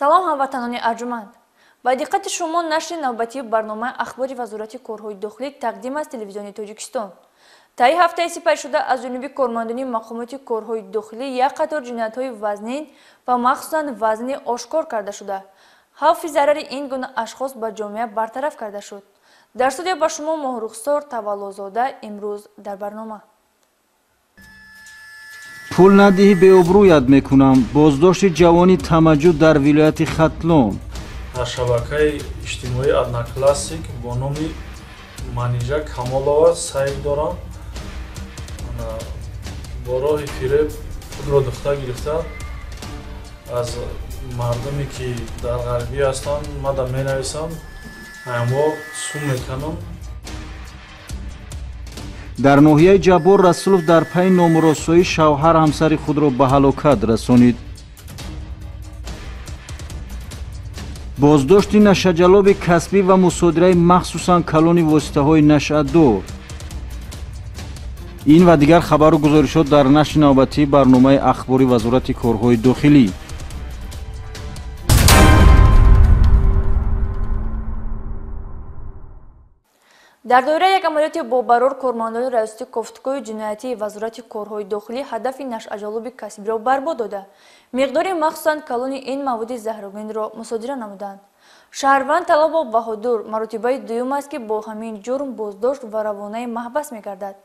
салом ҳамватанони арҷуманд. ба диққати шумо нашри навбатии барномаи ахбори вазорати корҳои дохилӣ тақдим аз телевизиони Тоҷикистон. таи ҳафтаи сипаршуда аз ҷониби кормандони мақомоти корҳои дохилӣ як қатор ҷиноятҳои вазнин ва махсусан вазни ошкор карда шуда, ҳавфи зарари ин гуна ашхос ба ҷомеа бартараф карда шуд. дар студия ба шумо Моҳрухсор Таваллозода имрӯз дар барнома. пул надиҳӣ беобрӯят мекунам. боздошти ҷавони Тамаҷуд дар вилояти Хатлон. дар шабакаи иҷтимоии Одноклассик бо номи Манижа Камолова сайт дорам. бо роҳи фиреб худро духта гирифта аз мардуме ки дар ғарбӣ ҳастанд мада менависам, ҳамво сум мекунам. дар ноҳияи Ҷаббор Расулов дар пайи номуросоӣ шавҳар ҳамсари худро ба ҳалокат расонид. боздошти нашаҷалоби касбӣ ва мусодираи махсусан калони воситаҳои нашъатдор. ин ва дигар хабару гузоришот дар нашри навбатии барномаи ахбори вазорати корҳои дохилӣ. дар доираи як амалиёти бобарор кормандони раёсати кофтукои ҷиноятии вазорати корҳои дохилӣ ҳадафи нашъаҷалоби касбиро барбод дода, миқдори махсусан калони ин маводи заҳрогинро мусодира намуданд. шаҳрванд Талобов Баҳодур маротибаи дуюм аст ки бо ҳамин ҷурм боздошт ва равонаи маҳбас мегардад.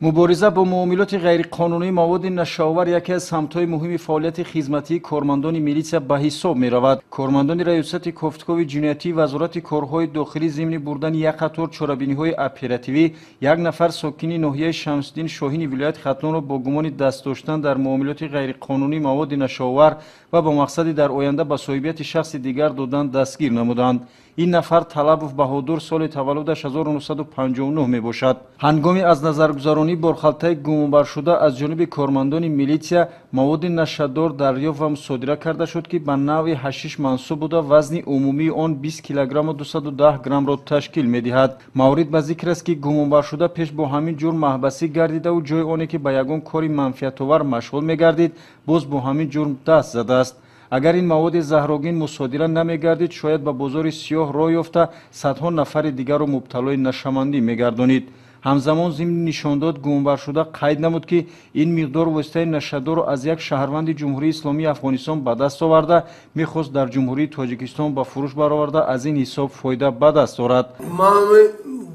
мубориза бо муомилоти ғайриқонунии маводи нашаовар яке аз самтҳои муҳими фаъолияти хизматии кормандони милитсия ба ҳисоб меравад. кормандони раёсати кофтукови ҷиноятии вазорати корҳои дохилӣ зимни бурдани як қатор чорабиниҳои оперативӣ як нафар сокини ноҳияи Шамсуддин Шоҳини вилояти Хатлонро бо гумони даст доштан дар муомилоти ғайриқонунии маводи нашаовар ва бо мақсади дар оянда ба соҳибияти шахси дигар додан дастгир намуданд. ин нафар Талабов Баҳодур соли таваллудаш 1959 мебошад. ҳангоми аз назаргузаронии борхалтаи гумонбаршуда аз ҷониби кормандони милитсия маводи нашаддор дарёфт ва мусодира карда шуд ки ба навъи ҳашиш мансуб буда вазни умумии он 20 килограмму 210 граммро ташкил медиҳад. маврид ба зикр аст ки гумонбаршуда пеш бо ҳамин ҷурм маҳбасӣ гардидаву ҷои оне ки ба ягон кори манфиатовар машғул мегардид боз бо ҳамин ҷурм даст задааст. агар ин маводи заҳрогин мусодира намегардид шояд ба бозори сиёҳ роҳ ёфта садҳо нафари дигарро мубталои нашамандӣ мегардонид. ҳамзамон зимни нишондод гумонбаршуда қайд намуд ки ин миқдор воситаи нашаддорро аз як шаҳрванди ҷумҳурии исломии Афғонистон ба даст оварда мехост дар ҷумҳурии Тоҷикистон ба фурӯш бароварда аз ин ҳисоб фоида ба даст орад.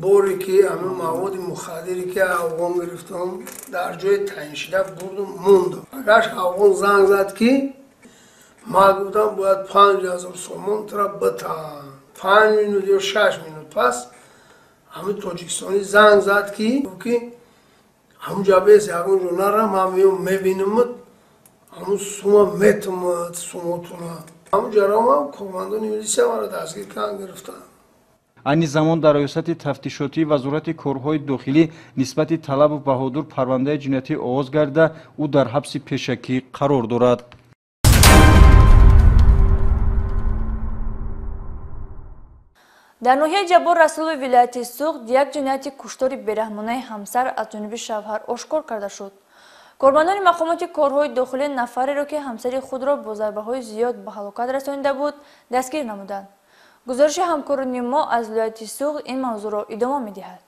бори ки ҳамин маводи мухаддире ки афғон гирифтам дар ҷои таъиншуда бурдум мондам. агар афғон занг зад ки ма гуфтам бояд 5000 сомон тра батан 5 минут ё 6 минут пас ҳамин тоҷикистони занг зад ки ҳамун ҷабес ягон ҷо нарам ҳам мебинамад ҳамун сума метамад сумотуна ҳамун ҷарома командони милисия мара дастгир кан гирифтан. айни замон дар раёсати тафтишотии вазорати корҳои дохилӣ нисбати Талабов Баҳодур парвандаи ҷиноятӣ оғоз гардида ӯ дар ҳабси пешакӣ қарор дорад. дар ноҳияи Ҷаббор Расулови вилояти Суғд як ҷинояти куштори бераҳмонаи ҳамсар аз ҷониби шавҳар ошкор карда шуд. кормандони мақомоти корҳои дохилӣ нафареро ки ҳамсари худро бо зарбаҳои зиёд ба ҳалокат расонида буд дастгир намуданд. гузориши ҳамкорони мо аз вилояти Суғд ин мавзӯъро идома медиҳад.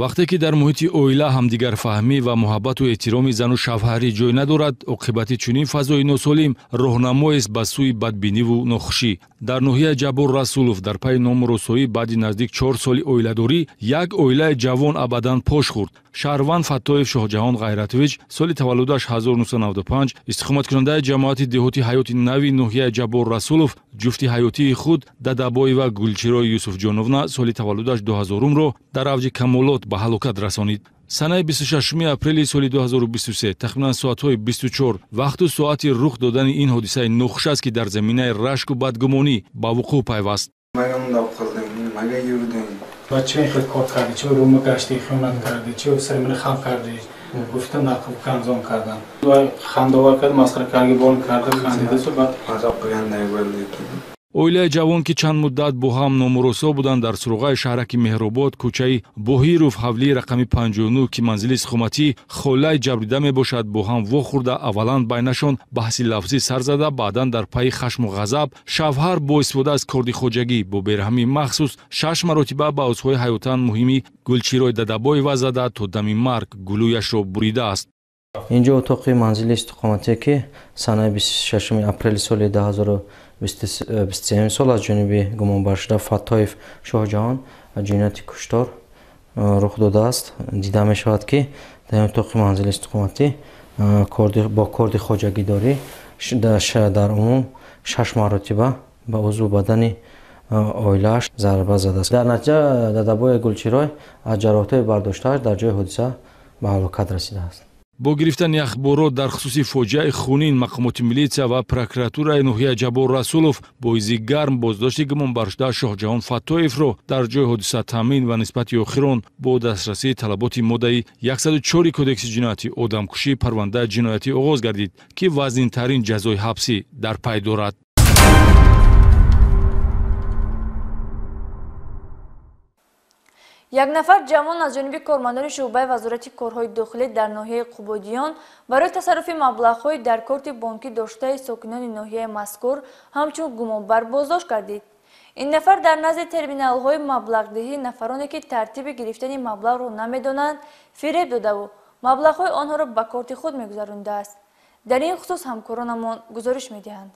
вақте ки дар муҳити оила ҳамдигарфаҳмӣ ва муҳаббату эҳтироми зану шавҳарӣ ҷой надорад, оқибати чунин фазои носолим роҳнамоест ба сӯи бадбиниву нохушӣ. дар ноҳияи Ҷаббор Расулов дар пайи номуросоӣ баъди наздик 4 соли оиладорӣ як оилаи ҷавон абадан пош хӯрд. шаҳрванд Фаттоев Шоҳҷаҳон Ғайратович соли таваллудаш 1995 истиқоматкунандаи ҷамоати деҳоти ҳаёти нави ноҳияи Ҷаббор Расулов ҷуфти ҳаётии худ Дадабоева Гулчирои Юсуфҷоновна соли таваллудаш 2000-ро дар авҷи камолот ба ҳалокат расонид. санаи 26 апрели соли 2023 тахминан соатҳои 24 вақту соати рух додани ин ҳодисаи нохуш аст ки дар заминаи рашку бадгумонӣ ба вуқӯъ пайваст. بچه خیلی کار کردی چه روم گشتی خیانت کردی چه سر من خام کردی گفتم نقب کنزون کردم خندوار کرد مسخره کردی بون کردم خندیده شد بعد عذاب بیان نمی‌بردی оилаи ҷавон ки чанд муддат бо ҳам номуросо буданд дар суруғаи шаҳраки меҳробод кӯчаи боҳиров ҳавлии рақами 59 ки манзили сухуматӣ холаи ҷабрида мебошад бо ҳам вохӯрда аввалан байнашон баҳси лафзӣ сар зада баъдан дар пайи хашму ғазаб шавҳар бо истифода аз корди хоҷагӣ бо бераҳмии махсус 6 маротиба ба узвҳои ҳаётан муҳими Гулчирой Дадабоева зада то дами марг гулӯяшро буридааст. اینجا اتاق منزل استقامتی که سنه 26 اپریل سال 2023 سال از جانب گمانبر شده فتایف شاهجهان جنایت کشتار رخ داده است. دیده می شود که در اتاق منزل استقامتی با کارد خواجگی داری در عموم 6 مرتبه به عضو بدن اویلاش ضربه زده است. در نتیجه ددبای گلچرای از جراحت‌های برداشته‌اش در جای حادثه به هلاکت رسیده است. бо гирифтани ахборот дар хусуси фоҷиаи хунин мақомоти милитсия ва прокуратураи ноҳияи Ҷабор Расулов боизи гарм боздошти гумонбаршуда Шоҳҷаҳон Фатоевро дар ҷои ҳодиса таъмин ва нисбати охирон бо дастрасии талаботи моддаи 104 кодекси ҷинояти одамкушӣ парвандаи ҷиноятӣ оғоз гардид ки вазнинтарин ҷазои ҳабсӣ дар пай дорад. як нафар ҷавон аз ҷониби кормандони шуъбаи вазорати корҳои дохилӣ дар ноҳияи Қубодиён барои тасарруфи маблағҳои дар корти бонкӣ доштаи сокинони ноҳияи мазкур ҳамчун гумонбар боздошт гардид. ин нафар дар назди терминалҳои маблағдиҳӣ нафароне ки тартиби гирифтани маблағро намедонанд фиреб додаву маблағҳои онҳоро ба корти худ мегузаронидааст. дар ин хусус ҳамкоронамон гузориш медиҳанд.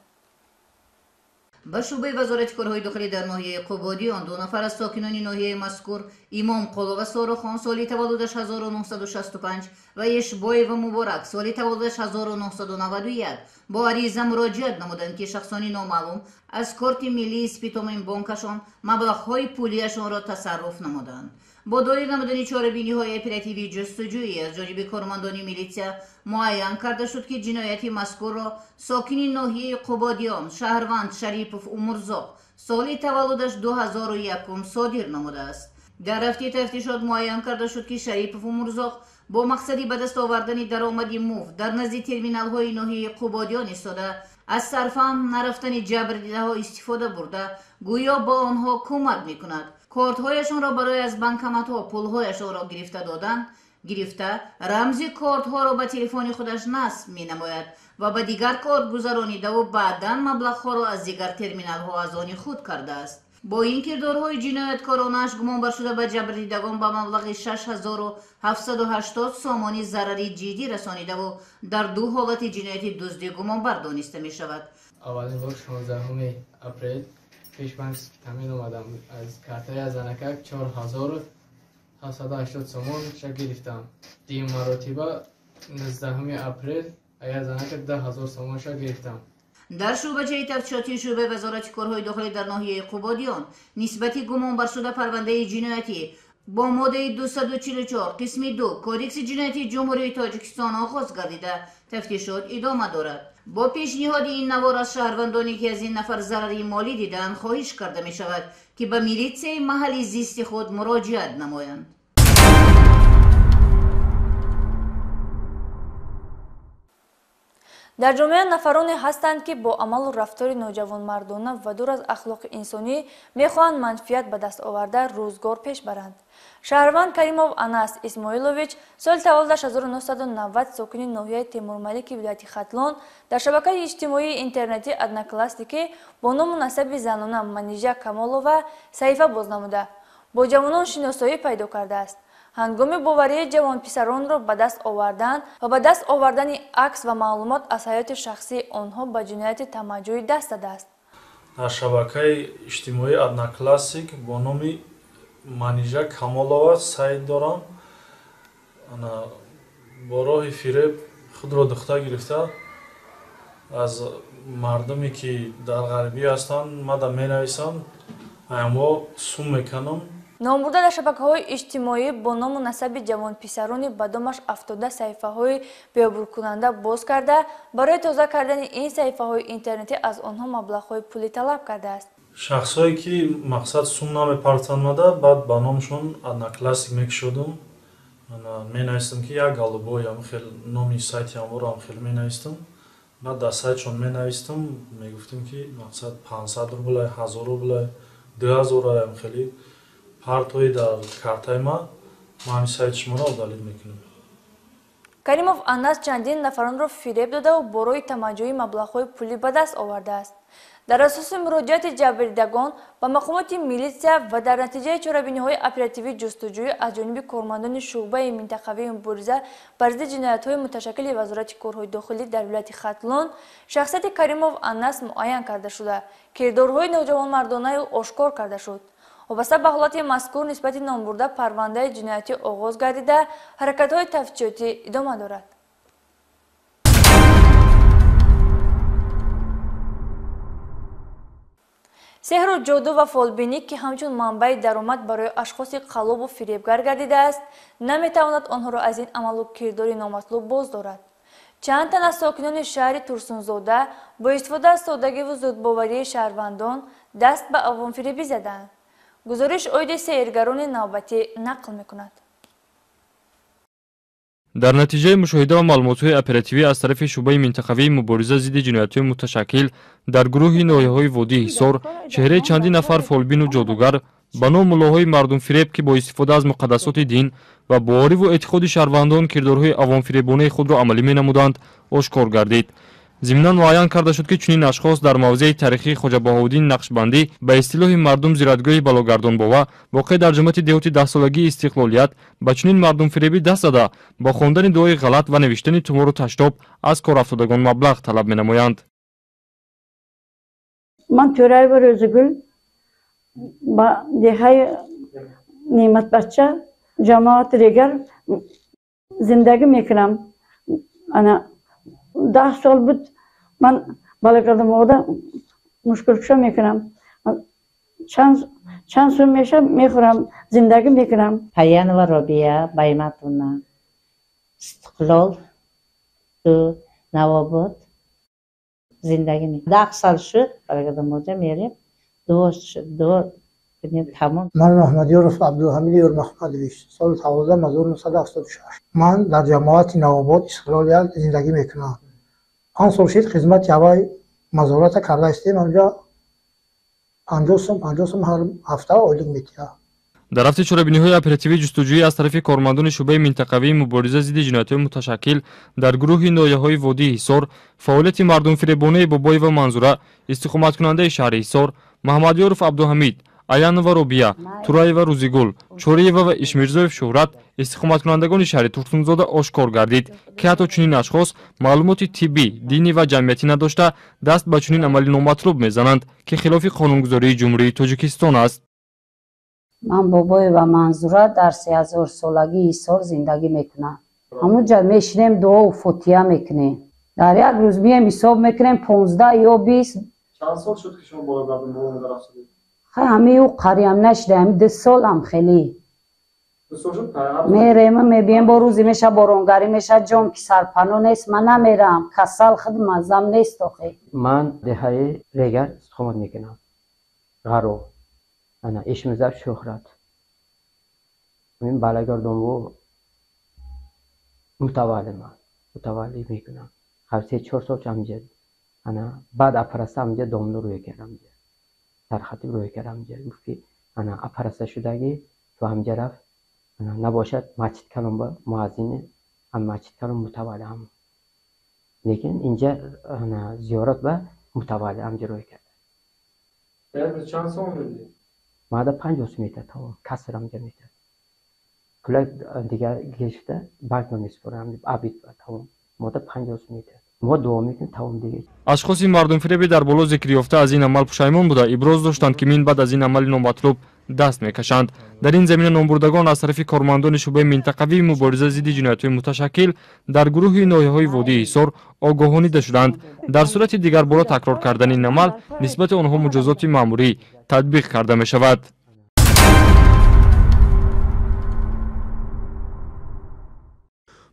ба шӯъбаи вазорати корҳои дохилӣ дар ноҳияи Қубодиён 2 нафар аз сокинони ноҳияи мазкур Имом Қолова Сорохон соли таваллудаш 1965 ва Ешбоева Муборак соли таваллудаш 1991 бо ариза муроҷиат намуданд ки шахсони номаълум аз корти миллии спитомин бонкашон маблағҳои пулияшонро тасарруф намуданд. бо дорӣ намудани чорабиниҳои оперативии ҷустуҷӯӣ аз ҷониби кормандони милитсия муайян карда шуд ки ҷинояти мазкурро сокини ноҳияи Қубодиён Шаҳрванд Шарипов Умурзоқ соли таваллудаш 2001 содир намудааст. дар рафти тафтишот муайян карда шуд ки Шарипов Умурзоқ бо мақсади ба даст овардани даромади мув дар назди терминалҳои ноҳияи Қубодиён истода аз сарфаҳм нарафтани ҷабрдидаҳо истифода бурда гӯё ба онҳо кӯмак мекунад. кортҳояшонро барои аз банкоматҳо пулҳояшонро гирифта рамзи кортҳоро ба телефони худаш насб менамояд ва ба дигар корт гузаронидаву баъдан маблағҳоро аз дигар терминалҳо аз они худ кардааст. бо ин кирдорҳои ҷинояткоронаш гумонбар шуда ба ҷабрдидагон ба маблағи 6780 сомони зарари ҷиддӣ расонидаву дар 2 ҳолати ҷинояти дуздӣ гумонбар дониста мешавад. аввалин бор 16 апрел пешбанк тамин омадам аз картаи аз занакак 4780 сомон ша гирифтам. дим маротиба 19 апрел аз занакак 10000 сомон ша гирифтам. дар шӯъбаҷаи тафтишоти шӯъбаи вазорати корҳои дохилӣ дар ноҳияи Қубодиён нисбати гумонбаршуда парвандаи ҷиноятӣ бо моддаи 244 қисми 2 кодекси ҷинояти ҷумҳурии Тоҷикистон оғоз гардида тафтишот идома дорад. бо пешниҳоди ин навор аз шаҳрвандоне ки аз ин нафар зарари молӣ дидаанд хоҳиш карда мешавад ки ба милитсияи маҳалли зисти худ муроҷиат намоянд. дар ҷомеа нафароне ҳастанд ки бо амалу рафтори ноҷавонмардона ва дур аз ахлоқи инсонӣ мехоҳанд манфиат ба даст оварда рӯзгор пеш баранд. шаҳрванд Каримов Анас Исмоилович соли таваллудаш 1990 сокини ноҳияи Темурмалики вилояти Хатлон дар шабакаи иҷтимоии интернетӣ Одноклассники бо ному насаби занона Манижа Камолова саҳифа боз намуда бо ҷавонон шиносоӣ пайдо кардааст. ҳангоми боварии ҷавонписаронро ба даст овардан ва ба даст овардани акс ва маълумот аз ҳаёти шахсии онҳо ба ҷинояти тамаҷҷуҳӣ даст дадааст. дар шабакаи иҷтимоии Одноклассник бо номи Манижа Камолова сайт дорам. бо роҳи фиреб худро духта гирифта аз мардуме ки дар ғарбӣ ҳастанд мада менависам ҳамво сум мекунам. номбурда дар шабакаҳои иҷтимоӣ бо ному насаби ҷавонписарони ба домаш афтода саҳифаҳои беобуркунанда боз карда барои тоза кардани ин саҳифаҳои интернетӣ аз онҳо маблағҳои пулӣ талаб кардааст. шахсое ки мақсад сум намепартонмада баъд ба номшон Одноклассник мекушодум менавистам ки як галубой хел номи сайти ҳамворам хел менавистам ما دستایشون می نوشتم میگفتیم که مقصد 500 روبل 1000 روبل 2000 هم خیلی پارتوی در کارتای ما همین سایت شما رو دالید میکنیم. каримов анас чандин нафаронро фиреб дода ва борои тамаҷҷӯҳи маблағҳои пулӣ ба даст овардааст. дар асоси муроҷиати ҷабрдидагон ба мақомоти милитсия ва дар натиҷаи чорабиниҳои оперативии ҷустуҷӯӣ аз ҷониби кормандони шуъбаи минтақавии мубориза бар зидди ҷиноятҳои муташаккили вазорати корҳои дохилӣ дар вилояти хатлон шахсияти каримов анас муайян карда шуда кирдорҳои ноҷавонмардонаи ӯ ошкор карда шуд. вобаста ба ҳолати мазкур нисбати номбурда парвандаи ҷиноятӣ оғоз гардида ҳаракатҳои тафтишотӣ идома дорад. сеҳру ҷоду ва фолбинӣ ки ҳамчун манбаи даромад барои ашхоси қаллобу фиребгар гардидааст наметавонад онҳоро аз ин амалу кирдори номатлуб боздорад. чанд тан аз сокинони шаҳри турсунзода бо истифода аз соддагиву зудбоварии шаҳрвандон даст ба авонфиребӣ заданд. гузориш оиди сейргарони навбатӣ нақл мекунад. дар натиҷаи мушоҳида ва маълумотҳои оперативӣ аз тарафи шуъбаи минтақавии мубориза зидди ҷиноятҳои муташаккил дар гурӯҳи ноҳияҳои водии ҳисор чеҳраи чандин нафар фолбину ҷодугар ба ном муллоҳои мардумфиреб ки бо истифода аз муқаддасоти дин ва бовариву эътиқоди шаҳрвандон кирдорҳои авонфиребонаи худро амалӣ менамуданд ошкор гардид. зиминан муайян карда шуд ки чунин ашхос дар мавзеи тарихии хоҷа баҳоуддин нақшбандӣ ба истилоҳи мардум зиратгоҳи балогардонбова воқеъ дар ҷамъияти деҳоти 10 солагии истиқлолият ба чунин мардумфиребӣ даст зада ба хондани дуои ғалат ва навиштани тумору таштоб аз корафтодагон маблағ талаб менамоянд. ман Тӯраева Рӯзигул ба деҳаи Неъматбахча ҷамоати дигар зиндагӣ мекунам. ана 10 сол буд ман балагардонбовада мушкулкуша мекунам. чанд сум меша мехӯрам, зиндагӣ мекунам. Паянова Робия Байматовна, Истиқлол, ту Навобод зиндагӣ мекунам. 10 сал шуд балагардонбовада мерем. дуо тамом. من محمدیارف عبدالحمید یارمحمدویچ سال 1976 من در جماعت نواباد استقلالیت زندگی میکنم. 5 سال شد خدمت یوای مزارات کرده هستیم. اونجا 50 سوم هر هفته آیلینگ میتیم. дар рафти чорабиниҳои оперативии ҷустуҷӯӣ аз тарафи кормандони шуъбаи минтақавии мубориза зидди ҷиноятҳои муташаккил дар гурӯҳи ноҳияҳои водии ҳисор фаъолияти мардумфиребонаи Бобоева Манзура, истиқоматкунандаи шаҳри Ҳисор, Маҳмадёров Абдуҳамид, Аянова Робия, Тураева Рӯзигул, Чориева ва Ишмирзоев Шӯҳрат, истиқоматкунандагони шаҳри Турсунзода ошкор гардид ки ҳатто чунин ашхос маълумоти тиббӣ, динӣ ва ҷамъиятӣ надошта даст ба чунин амали номатлуб мезананд ки хилофи қонунгузории ҷумҳурии Тоҷикистон аст. من بابایeva Манзура дар 3000 солагии Ҳисор зиндагӣ мекунам. ҳамунҷа мешинем дуо ва фотиҳа мекунем. дар як рӯз мием ҳисоб мекунем 15 ё 20. чанд сол шуд ки шумо балагардонбова рафтед? ҳамин ӯ қариям нашида, ҳамин 2 солам хеле. 2 сол шуд? мерем мебием бо рӯзе меша боронгарӣ меша ҷон ки сарпано нест ман намерам. касал худ маззам нест охе. ман деҳаи Регар истиқомат мекунам. ғаро ана Ишмирзоев Шӯҳрат. Мен балагардонбова мутавалли мекунам. ҳар 3-4 сол ҳамҷа ана баъд оператсия ҳамҷа домно рӯя кардам. сархатиб рӯя кардам. гуфт ана оператсия шудагӣ ту ҳамҷа рафт ана набошад масҷид калон ба муаззини ам масҷид калон мутавалли ам. лекин инҷа ана зиёрат ба мутавалли ҳамҷа рӯя карда. чанд сом меди? мада 50 сум метад тамом. каср ҳамҷа метад. пула дигар гирифта банкно месупорам абид тамом. мода 50 сум метад. мо дуо мекунем тамом дигар. ашхоси мардумфиребе дар боло зикр ёфта аз ин амал пушаймон буда иброз доштанд ки мин баъд аз ин амали номатлуб даст мекашанд. дар ин замина номбурдагон аз тарафи кормандони шуъбаи минтақавии мубориза зидди ҷиноятҳои муташаккил дар гурӯҳи ноҳияҳои водии Ҳисор огоҳонида шуданд. дар сурати дигар бора такрор кардани ин амал нисбати онҳо муҷозоти маъмурӣ татбиқ карда мешавад.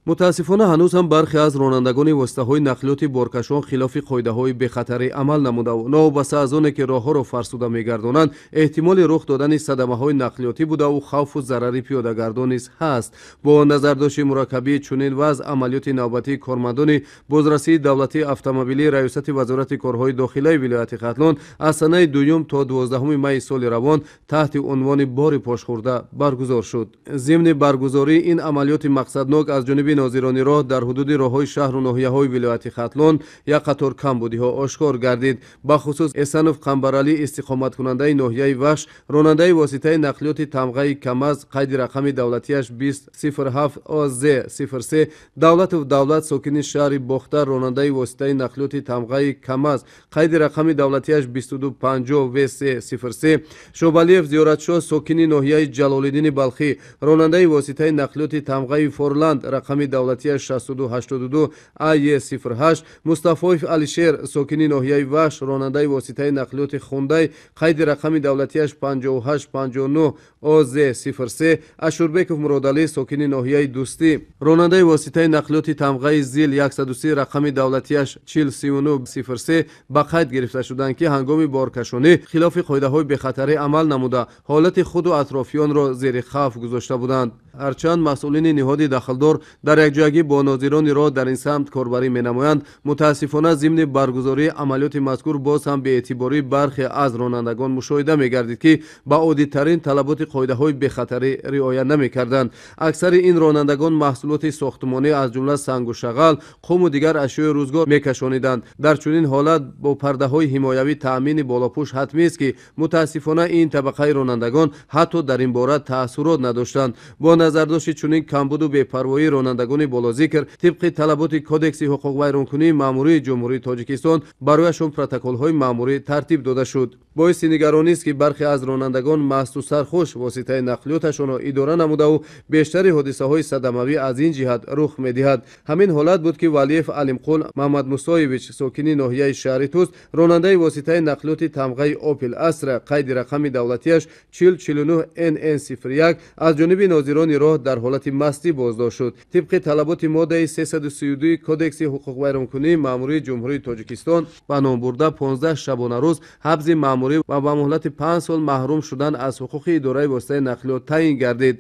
мутаассифона ҳанӯз ҳам бархе аз ронандагони воситаҳои нақлиёти боркашон хилофи қоидаҳои бехатарӣ амал намудаву новобаста аз оне ки роҳҳоро фарсуда мегардонанд эҳтимоли рух додани садамаҳои нақлиётӣ будаву хавфу зарари пиёдагардон низ ҳаст. бо назардошти мураккабии чунин вазъ амалиёти навбатии кормандони бозрасии давлатии автомобилии раёсати вазорати корҳои дохилаи вилояти хатлон аз санаи 2 то 12 майи соли равон таҳти унвони бори пошхӯрда баргузор шуд. зимни баргузории ин амалиёти мақсаднок аз ҷониби нозирони роҳ дар ҳудуди роҳҳои шаҳру ноҳияҳои вилояти хатлон як қатор камбудиҳо ошкор гардид. бахусус эсанов қамбаралӣ истиқоматкунандаи ноҳияи вахш ронандаи воситаи нақлиёти тамғаи камаз қайди рақами давлатияш 2007 OZ03 давлатов давлат сокини шаҳри бохтар ронандаи воситаи нақлиёти тамғаи камаз қайди рақами давлатияш 2250 VC03 шобалиев зиёратшоҳ сокини ноҳияи ҷалолиддини балхӣ ронандаи воситаи нақлиёти тамғаи форланд рақами давлатияш 6282 AE08 мустафоев алишер сокини ноҳияи вахш ронандаи воситаи нақлиёти хундай қайди рақами давлатияш 5859 OZ03 ашурбеков муродалӣ сокини ноҳияи дӯстӣ ронандаи воситаи нақлиёти тамғаи зил 130 рақами давлатияш 4039 ба қайд гирифта шуданд ки ҳангоми боркашонӣ хилофи қоидаҳои бехатарӣ амал намуда ҳолати худу атрофиёнро зери хавф гузошта буданд. ҳарчанд масъулини ниҳоди дахлдор дар якҷоягӣ бо нозирони роҳ дар ин самт корбарӣ менамоянд, мутаассифона зимни баргузории амалиёти мазкур боз ҳам беэътибории бархе аз ронандагон мушоҳида мегардид ки ба оддитарин талаботи қоидаҳои бехатарӣ риоя намекарданд. аксари ин ронандагон маҳсулоти сохтмонӣ аз ҷумла сангу шағал қуму дигар ашёи рӯзгор мекашониданд. дар чунин ҳолат бо пардаҳои ҳимоявӣ таъмини болопӯш ҳатмист ки мутаассифона ин табақаи ронандагон ҳатто дар ин бора таассурот надоштанд. бо назардошти чунин камбуду бепарвоии ронандагони болозикр тибқи талаботи кодекси ҳуқуқвайронкунии маъмурии ҷумҳурии тоҷикистон барояшон протоколҳои маъмурӣ тартиб дода шуд. боиси нигаронист ки бархе аз ронандагон масту сархуш воситаи нақлиёташонро идора намудаву бештари ҳодисаҳои садамавӣ аз ин ҷиҳат рух медиҳад. ҳамин ҳолат буд ки валиев алимқул маҳмад мусоевич сокини ноҳияи шаҳри туз ронандаи воситаи нақлиёти тамғаи опел асра қайди рақами давлатияш 4049 NN01 аз ҷониби нозирони роҳ дар ҳолати мастӣ боздошт шуд. тибқи талаботи моддаи 332 кодекси ҳуқуқвайронкунии маъмурии ҷумҳурии тоҷикистон ба ном бурда 15 шабонарӯз ҳабзи маъмурӣ ва ба муҳлати 5 сол маҳрум шудан аз ҳуқуқи идораи воситаи нақлиёт таъин гардид.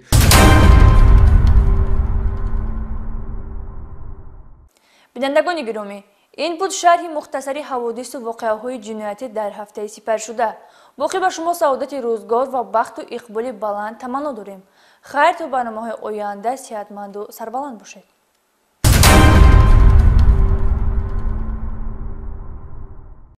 бинандагони гиромӣ, ин буд шарҳи мухтасари ҳаводису воқеаҳои ҷиноятӣ дар ҳафтаи сипаршуда. боқӣ ба шумо саодати рӯзгор ва бахту иқболи баланд таманно дорем. хайр то барномаҳои оянда сеҳатманду сарбаланд бошед.